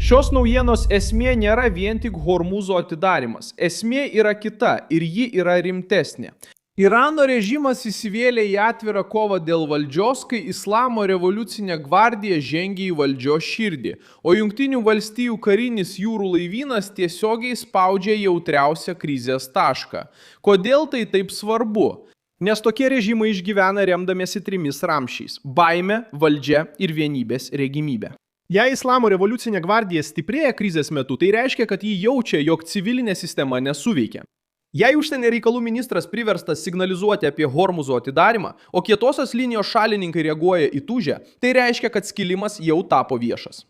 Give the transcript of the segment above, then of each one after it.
Šios naujienos esmė nėra vien tik Hormūzo atidarimas. Esmė yra kita ir ji yra rimtesnė. Irano režimas įsivėlė į atvirą kovą dėl valdžios, kai Islamo revoliucinė gvardija žengė į valdžios širdį, o Jungtinių valstijų karinis jūrų laivynas tiesiogiai spaudžia jautriausią krizės tašką. Kodėl tai taip svarbu? Nes tokie režimai išgyvena remdamiesi trimis ramsčiais – baime, valdžia ir vienybės regimybė. Jei Islamo revoliucinė gvardija stiprėja krizės metu, tai reiškia, kad ji jaučia, jog civilinė sistema nesuveikia. Jei užsienio reikalų ministras priverstas signalizuoti apie Hormūzo atidarimą, o kietosios linijos šalininkai reaguoja į tūžę, tai reiškia, kad skilimas jau tapo viešas.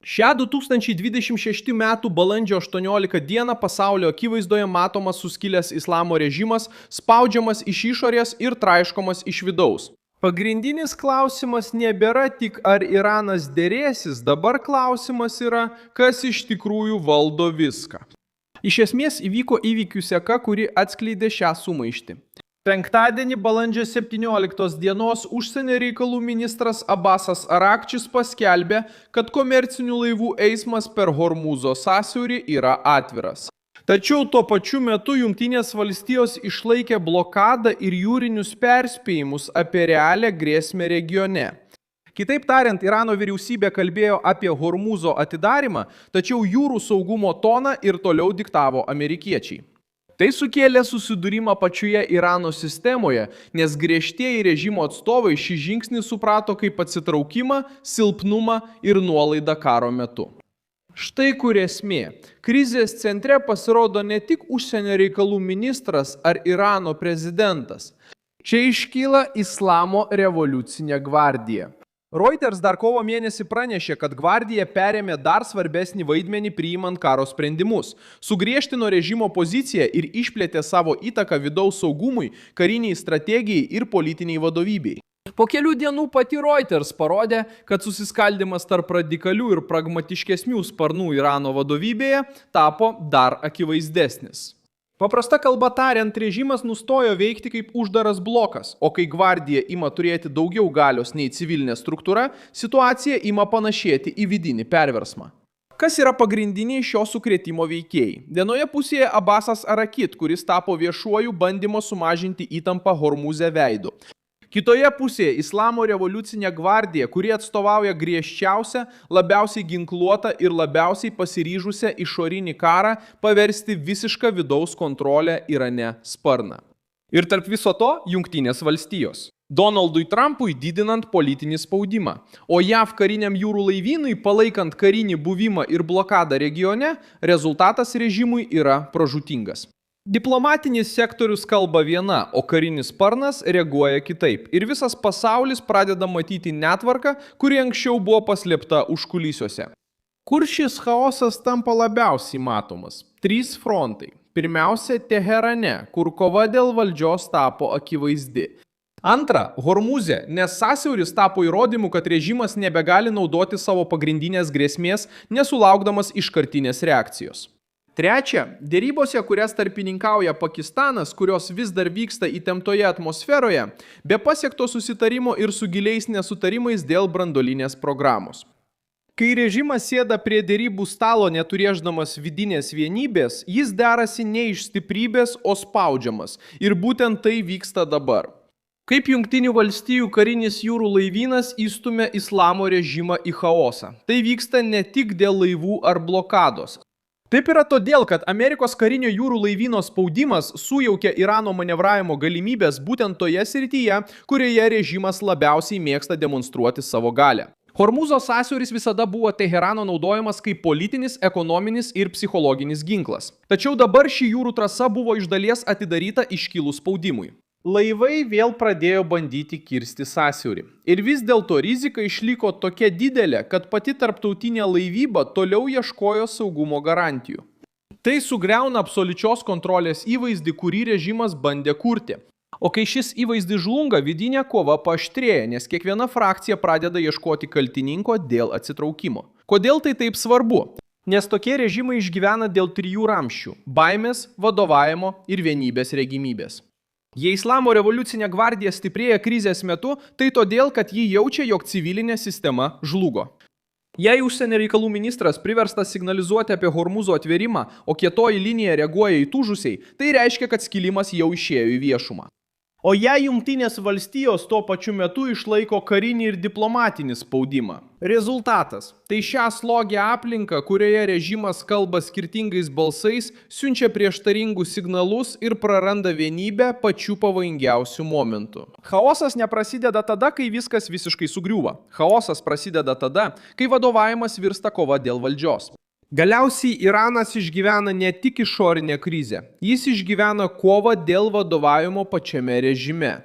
Šią 2026 m. balandžio 18 d. pasaulio akivaizdoje matomas suskilęs Islamo režimas, spaudžiamas iš išorės ir traiškomas iš vidaus. Pagrindinis klausimas nebėra tik ar Iranas derėsis, dabar klausimas yra, kas iš tikrųjų valdo viską. Iš esmės įvyko įvykių seka, kuri atskleidė šią sumaištį. Penktadienį balandžio 17 dienos užsienio reikalų ministras Abbasas Arakčis paskelbė, kad komercinių laivų eismas per Hormūzo sąsiaurį yra atviras. Tačiau tuo pačiu metu Jungtinės valstijos išlaikė blokadą ir jūrinius perspėjimus apie realią grėsmę regione. Kitaip tariant, Irano vyriausybė kalbėjo apie Hormūzo atidarimą, tačiau jūrų saugumo toną ir toliau diktavo amerikiečiai. Tai sukėlė susidūrimą pačioje Irano sistemoje, nes griežtieji režimo atstovai šį žingsnį suprato kaip atsitraukimą, silpnumą ir nuolaidą karo metu. Štai kur esmė. Krizės centre pasirodo ne tik užsienio reikalų ministras ar Irano prezidentas. Čia iškyla Islamo revoliucinė gvardija. Reuters dar kovo mėnesį pranešė, kad gvardija perėmė dar svarbesnį vaidmenį priimant karo sprendimus, sugriežtino režimo poziciją ir išplėtė savo įtaką vidaus saugumui, kariniai strategijai ir politiniai vadovybei. Po kelių dienų pati Reuters parodė, kad susiskaldimas tarp radikalių ir pragmatiškesnių sparnų Irano vadovybėje tapo dar akivaizdesnis. Paprasta kalba tariant, režimas nustojo veikti kaip uždaras blokas, o kai gvardija ima turėti daugiau galios nei civilinė struktūra, situacija ima panašėti į vidinį perversmą. Kas yra pagrindiniai šio sukrėtimo veikėjai? Vienoje pusėje Abbasas Arakit, kuris tapo viešuoju bandymo sumažinti įtampą Hormūze veidu. Kitoje pusėje Islamo revoliucinė gvardija, kuri atstovauja griežčiausią, labiausiai ginkluotą ir labiausiai pasiryžusią išorinį karą paversti visišką vidaus kontrolę Irane sparną. Ir tarp viso to Jungtinės valstijos. Donaldui Trumpui didinant politinį spaudimą, o JAV kariniam jūrų laivynui palaikant karinį buvimą ir blokadą regione, rezultatas režimui yra pražūtingas. Diplomatinis sektorius kalba viena, o karinis sparnas reaguoja kitaip. Ir visas pasaulis pradeda matyti netvarką, kuri anksčiau buvo paslėpta užkulisiuose. Kur šis chaosas tampa labiausiai matomas? 3 frontai. Pirmiausia, Teherane, kur kova dėl valdžios tapo akivaizdi. Antra, Hormūze, nes sąsiauris tapo įrodymu, kad režimas nebegali naudoti savo pagrindinės grėsmės, nesulaukdamas iškartinės reakcijos. Trečia, derybose, kurias tarpininkauja Pakistanas, kurios vis dar vyksta įtemptoje atmosferoje, be pasiekto susitarimo ir su giliais nesutarimais dėl branduolinės programos. Kai režimas sėda prie derybų stalo neturėždamas vidinės vienybės, jis derasi ne iš stiprybės, o spaudžiamas. Ir būtent tai vyksta dabar. Kaip Jungtinių valstijų karinis jūrų laivynas įstumia Islamo režimą į chaosą. Tai vyksta ne tik dėl laivų ar blokados. Taip yra todėl, kad Amerikos karinio jūrų laivyno spaudimas sujaukė Irano manevravimo galimybės būtent toje srityje, kurioje režimas labiausiai mėgsta demonstruoti savo galią. Hormūzo sąsiauris visada buvo Teherano naudojamas kaip politinis, ekonominis ir psichologinis ginklas. Tačiau dabar ši jūrų trasa buvo iš dalies atidaryta iškilus spaudimui. Laivai vėl pradėjo bandyti kirsti sąsiaurį. Ir vis dėlto rizika išliko tokia didelė, kad pati tarptautinė laivyba toliau ieškojo saugumo garantijų. Tai sugriauna absoliučios kontrolės įvaizdį, kurį režimas bandė kurti. O kai šis įvaizdis žlunga, vidinė kova paaštrėja, nes kiekviena frakcija pradeda ieškoti kaltininko dėl atsitraukimo. Kodėl tai taip svarbu? Nes tokie režimai išgyvena dėl 3 ramsčių – baimės, vadovavimo ir vienybės regimybės. Jei Islamo revoliucinė gvardija stiprėja krizės metu, tai todėl, kad ji jaučia, jog civilinė sistema žlugo. Jei užsienio reikalų ministras priverstas signalizuoti apie Hormūzo atvėrimą, o kietoji linija reaguoja įtūžusiai, tai reiškia, kad skilimas jau išėjo į viešumą. O jei Jungtinės valstijos tuo pačiu metu išlaiko karinį ir diplomatinį spaudimą. Rezultatas – tai šią slogę aplinką, kurioje režimas kalba skirtingais balsais, siunčia prieštaringus signalus ir praranda vienybę pačių pavojingiausių momentų. Chaosas neprasideda tada, kai viskas visiškai sugriūva. Chaosas prasideda tada, kai vadovavimas virsta kova dėl valdžios. Galiausiai Iranas išgyvena ne tik išorinę krizę, jis išgyvena kovą dėl vadovavimo pačiame režime.